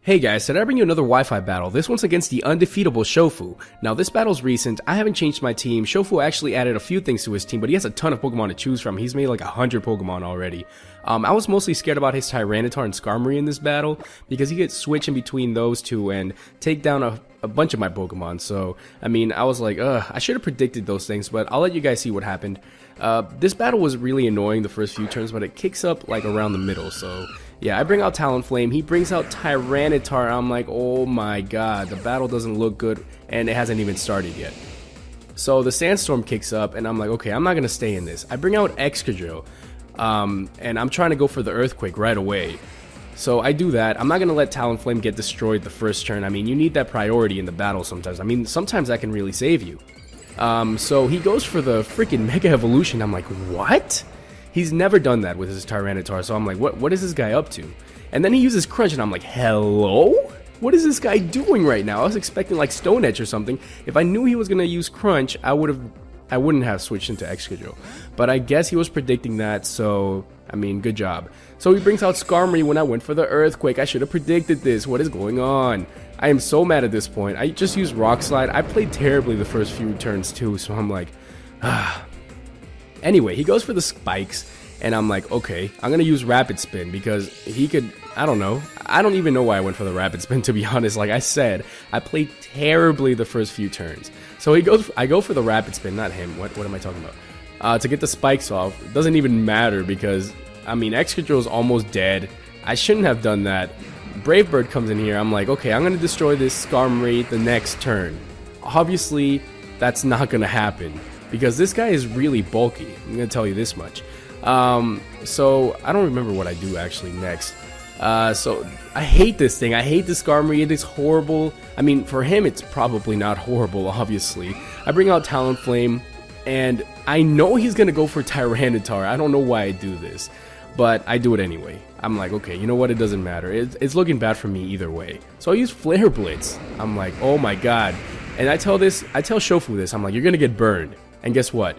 Hey guys, today I bring you another Wi-Fi battle. This one's against the undefeatable Shofu. Now this battle's recent, I haven't changed my team. Shofu actually added a few things to his team, but he has a ton of Pokemon to choose from. He's made like 100 Pokemon already. I was mostly scared about his Tyranitar and Skarmory in this battle, because he could switch in between those two and take down a bunch of my Pokemon. So, I mean, I was like, I should have predicted those things, but I'll let you guys see what happened. This battle was really annoying the first few turns, but it kicks up like around the middle, so... yeah, I bring out Talonflame, he brings out Tyranitar, I'm like, oh my god, the battle doesn't look good, and it hasn't even started yet. So the Sandstorm kicks up, and I'm like, okay, I'm not gonna stay in this. I bring out Excadrill, and I'm trying to go for the Earthquake right away. So I do that. I'm not gonna let Talonflame get destroyed the first turn. I mean, you need that priority in the battle sometimes. I mean, sometimes that can really save you. So he goes for the freaking Mega Evolution. I'm like, what? He's never done that with his Tyranitar, so I'm like, what is this guy up to? And then he uses Crunch, and I'm like, hello? What is this guy doing right now? I was expecting like Stone Edge or something. If I knew he was gonna use Crunch, I wouldn't have switched into Excadrill. But I guess he was predicting that, so I mean, good job. So he brings out Skarmory when I went for the Earthquake. I should have predicted this. What is going on? I am so mad at this point. I just used Rock Slide. I played terribly the first few turns too, so I'm like, Anyway, he goes for the Spikes, and I'm like, okay, I'm going to use Rapid Spin, because he could, I don't know. I don't even know why I went for the Rapid Spin, to be honest. Like I said, I played terribly the first few turns. So I go for the Rapid Spin, not him. What am I talking about? To get the Spikes off. It doesn't even matter, because, I mean, Excadrill is almost dead. I shouldn't have done that. Brave Bird comes in here. I'm like, okay, I'm going to destroy this Skarmory the next turn. Obviously, that's not going to happen, because this guy is really bulky. I'm going to tell you this much. So, I don't remember what I do actually next. So, I hate this thing. I hate this Skarmory. It is horrible. I mean, for him, it's probably not horrible, obviously. I bring out Talonflame, and I know he's going to go for Tyranitar. I don't know why I do this, but I do it anyway. I'm like, okay, you know what? It doesn't matter. It's looking bad for me either way. So, I use Flare Blitz. I'm like, oh my god. And I tell Shofu this. I'm like, you're going to get burned. And guess what?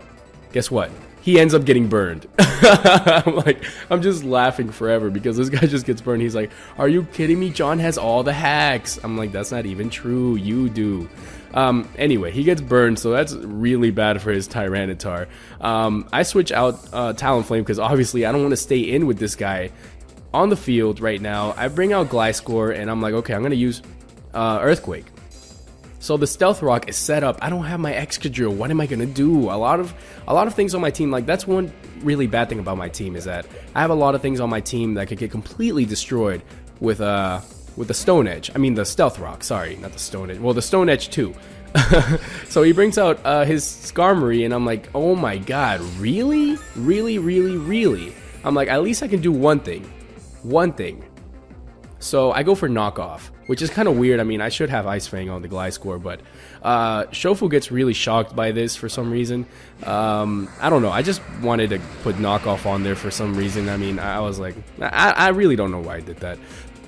Guess what? He ends up getting burned. I'm just laughing forever because this guy just gets burned. He's like, are you kidding me? John has all the hacks. I'm like, that's not even true. You do. Anyway, he gets burned, so that's really bad for his Tyranitar. I switch out Talonflame because obviously I don't want to stay in with this guy on the field right now. I bring out Gliscor, and I'm like, okay, I'm going to use Earthquake. So the Stealth Rock is set up. I don't have my Excadrill. What am I gonna do? A lot of things on my team. Like, that's one really bad thing about my team, is that I have a lot of things on my team that could get completely destroyed with the Stone Edge. I mean the Stealth Rock. Sorry, not the Stone Edge. Well, the Stone Edge too. So he brings out his Skarmory, and I'm like, oh my god, really, really, really, really? I'm like, at least I can do one thing. So I go for Knockoff, which is kind of weird. I mean, I should have Ice Fang on the Gliscor, but Shofu gets really shocked by this for some reason. I don't know. I just wanted to put Knockoff on there for some reason. I mean, I was like, I really don't know why I did that.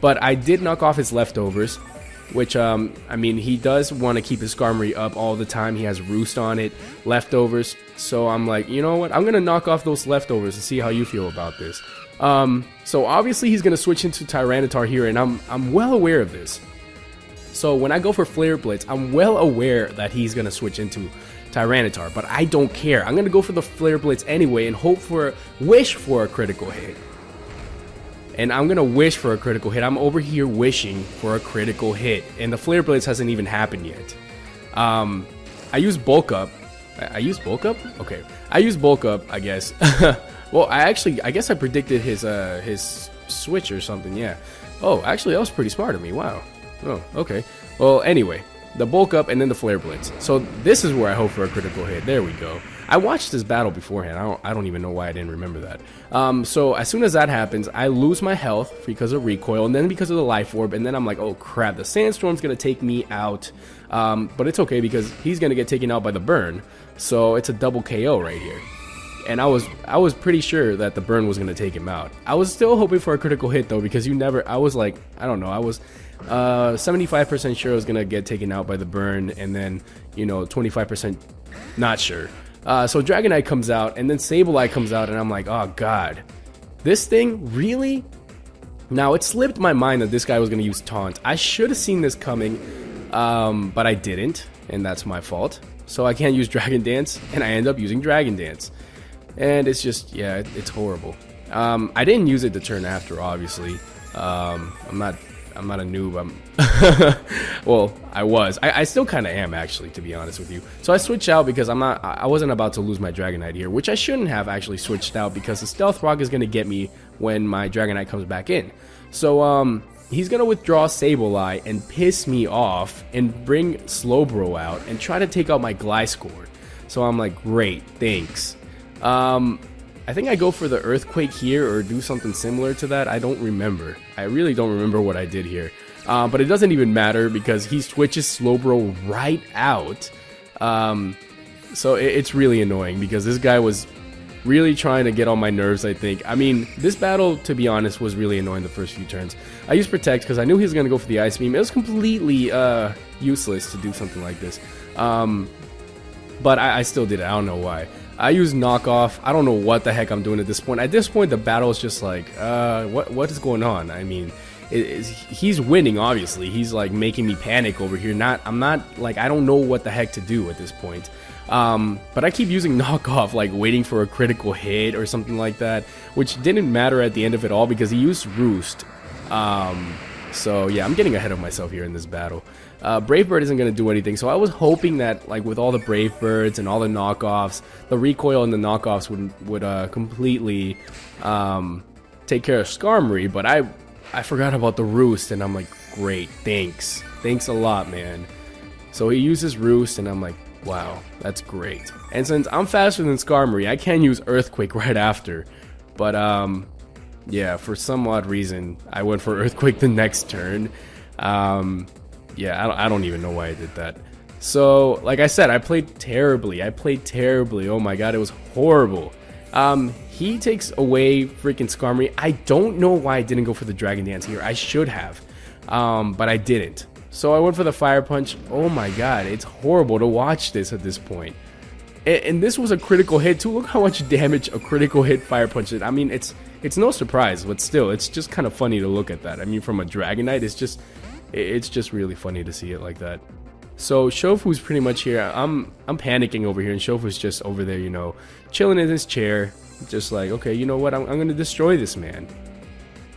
But I did knock off his Leftovers, which, I mean, he does want to keep his Skarmory up all the time. He has Roost on it, Leftovers. So I'm like, you know what? I'm going to knock off those Leftovers and see how you feel about this. So obviously he's going to switch into Tyranitar here, and I'm well aware of this. So when I go for Flare Blitz, I'm well aware that he's going to switch into Tyranitar, but I don't care. I'm going to go for the Flare Blitz anyway and wish for a critical hit. And I'm going to wish for a critical hit. I'm over here wishing for a critical hit, and the Flare Blitz hasn't even happened yet. I use Bulk Up. I use Bulk Up? Okay. I use Bulk Up, I guess. Well, I guess I predicted his switch or something, yeah. Oh, actually, that was pretty smart of me, wow. Oh, okay. Well, anyway, the Bulk Up and then the Flare Blitz. So this is where I hope for a critical hit. There we go. I watched this battle beforehand. I don't even know why I didn't remember that. So as soon as that happens, I lose my health because of Recoil, and then because of the Life Orb, and then I'm like, oh crap, the Sandstorm's going to take me out. But it's okay because he's going to get taken out by the Burn. So it's a double KO right here. And I was pretty sure that the Burn was going to take him out. I was still hoping for a critical hit, though, because I was like, I don't know, I was 75% sure I was going to get taken out by the Burn, and then, 25% not sure. So Dragonite comes out, and then Sableye comes out, and I'm like, oh god, this thing, really? Now, it slipped my mind that this guy was going to use Taunt. I should have seen this coming, but I didn't, and that's my fault. So I can't use Dragon Dance, and I end up using Dragon Dance. And it's just, yeah, it's horrible. I didn't use it the turn after, obviously. I'm not a noob. Well, I was. I still kind of am, actually, to be honest with you. So I switched out because I wasn't about to lose my Dragonite here, which I shouldn't have actually switched out because the Stealth Rock is going to get me when my Dragonite comes back in. So, he's going to withdraw Sableye and piss me off and bring Slowbro out and try to take out my Gliscor. So I'm like, great, thanks. I think I go for the Earthquake here or do something similar to that. I don't remember. I really don't remember what I did here. But it doesn't even matter because he switches Slowbro right out. So it's really annoying because this guy was really trying to get on my nerves, I think. I mean, this battle, to be honest, was really annoying the first few turns. I used Protect because I knew he was going to go for the Ice Beam. It was completely useless to do something like this. But I still did it. I don't know why. I use Knockoff. I don't know what the heck I'm doing at this point. At this point, the battle is just like, what is going on? I mean, he's winning, obviously. He's like making me panic over here. I'm not like, I don't know what the heck to do at this point. But I keep using Knockoff, like waiting for a critical hit or something like that, which didn't matter at the end of it all because he used Roost. So yeah, I'm getting ahead of myself here in this battle. Brave Bird isn't going to do anything, so I was hoping that, like, with all the Brave Birds and all the knockoffs, the recoil and the knockoffs would completely take care of Skarmory, but I forgot about the Roost, and I'm like, great, thanks. Thanks a lot, man. So he uses Roost, and I'm like, wow, that's great. And since I'm faster than Skarmory, I can use Earthquake right after, but, yeah, for some odd reason, I went for Earthquake the next turn. Yeah, I don't even know why I did that. So, like I said, I played terribly. Oh my god, it was horrible. He takes away freaking Skarmory. I don't know why I didn't go for the Dragon Dance here. I should have, but I didn't. So I went for the Fire Punch. Oh my god, it's horrible to watch this at this point. And this was a critical hit too. Look how much damage a critical hit Fire Punch did. I mean, it's no surprise, but still, it's just kind of funny to look at that. I mean, from a Dragonite, it's just really funny to see it like that. So Shofu's pretty much here. I'm panicking over here, and Shofu's just over there, you know, chilling in his chair, just like, okay, you know what? I'm gonna destroy this man.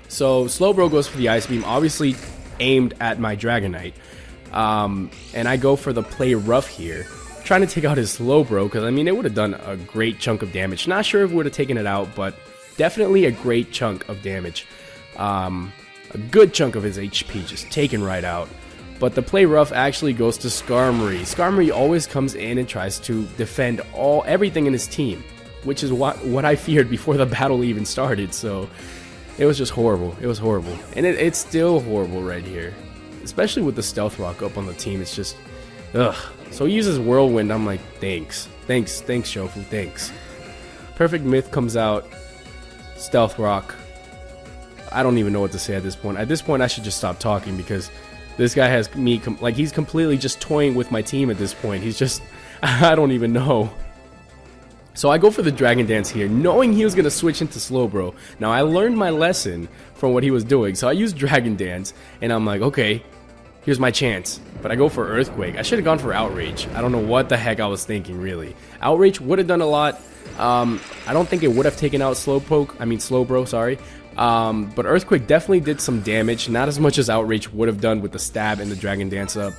So Slowbro goes for the Ice Beam, obviously aimed at my Dragonite, and I go for the Play Rough here, trying to take out his Slowbro because I mean it would have done a great chunk of damage. Not sure if it would have taken it out, but definitely a great chunk of damage. A good chunk of his HP just taken right out. But the Play Rough actually goes to Skarmory. Skarmory always comes in and tries to defend everything in his team, which is what I feared before the battle even started. So it was just horrible. It was horrible. And it's still horrible right here. Especially with the Stealth Rock up on the team. It's just, ugh. So he uses Whirlwind. I'm like, thanks. Thanks, Shofu, thanks. Perfect Myth comes out. Stealth Rock. I don't even know what to say at this point. At this point, I should just stop talking because this guy has me, like, he's completely just toying with my team at this point. He's just, I don't even know. So I go for the Dragon Dance here, knowing he was going to switch into Slowbro. Now, I learned my lesson from what he was doing. So I used Dragon Dance, and I'm like, okay, here's my chance. But I go for Earthquake. I should have gone for Outrage. I don't know what the heck I was thinking, really. Outrage would have done a lot. I don't think it would have taken out Slowbro, sorry. But Earthquake definitely did some damage, not as much as Outrage would have done with the stab and the Dragon Dance up.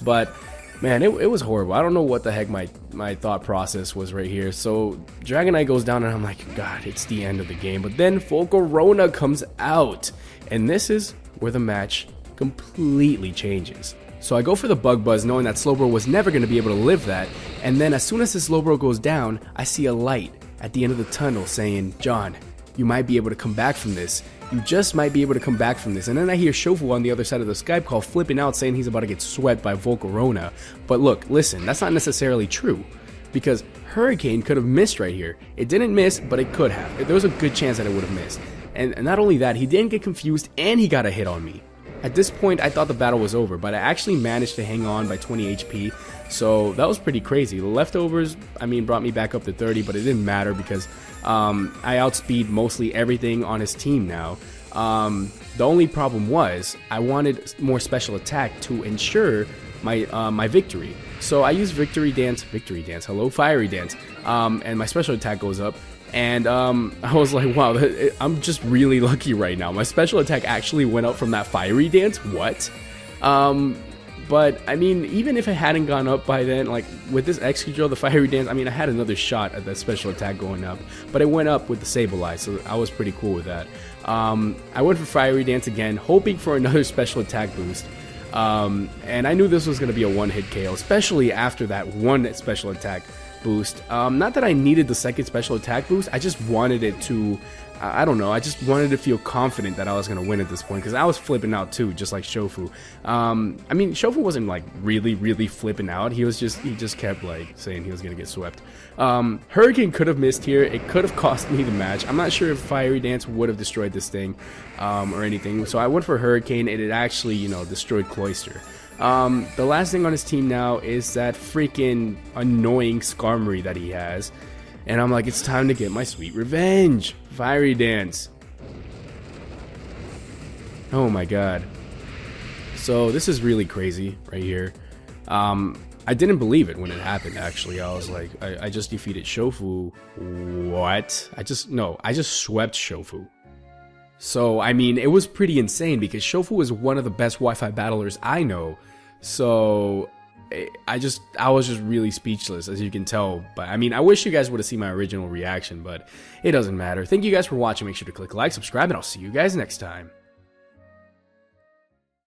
But, man, it was horrible. I don't know what the heck my thought process was right here. So, Dragonite goes down and I'm like, God, it's the end of the game. But then Volcarona comes out. And this is where the match completely changes. So I go for the Bug Buzz, knowing that Slowbro was never going to be able to live that. And then as soon as the Slowbro goes down, I see a light at the end of the tunnel saying, John, you might be able to come back from this. You just might be able to come back from this. And then I hear Shofu on the other side of the Skype call flipping out saying he's about to get swept by Volcarona. But look, listen, that's not necessarily true. Because Hurricane could have missed right here. It didn't miss, but it could have. There was a good chance that it would have missed. And not only that, he didn't get confused and he got a hit on me. At this point, I thought the battle was over, but I actually managed to hang on by 20 HP. So that was pretty crazy. The leftovers, I mean, brought me back up to 30, but it didn't matter because I outspeed mostly everything on his team now. The only problem was I wanted more special attack to ensure my victory. So I used Fiery Dance, and my special attack goes up. And I was like, wow, I'm just really lucky right now. My special attack actually went up from that Fiery Dance. What? But I mean, even if it hadn't gone up by then, like with this Excadrill, the Fiery Dance, I mean, I had another shot at that special attack going up, but it went up with the Sableye, so I was pretty cool with that. I went for Fiery Dance again, hoping for another special attack boost. And I knew this was going to be a one-hit KO, especially after that one special attack boost. Not that I needed the second special attack boost, I just wanted it to, I don't know, I just wanted to feel confident that I was going to win at this point, because I was flipping out too, just like Shofu. I mean, Shofu wasn't like really flipping out, he just kept like saying he was going to get swept. Hurricane could have missed here, it could have cost me the match. I'm not sure if Fiery Dance would have destroyed this thing, or anything, so I went for Hurricane, and it actually, you know, destroyed Cloyster. The last thing on his team now is that freaking annoying Skarmory that he has. And I'm like, it's time to get my sweet revenge. Fiery Dance. Oh my god. So this is really crazy right here. I didn't believe it when it happened, actually. I was like, I just defeated Shofu. What? I just swept Shofu. So, I mean, it was pretty insane because Shofu is one of the best Wi-Fi battlers I know. So, I was just really speechless, as you can tell. But, I mean, I wish you guys would have seen my original reaction, but it doesn't matter. Thank you guys for watching. Make sure to click like, subscribe, and I'll see you guys next time.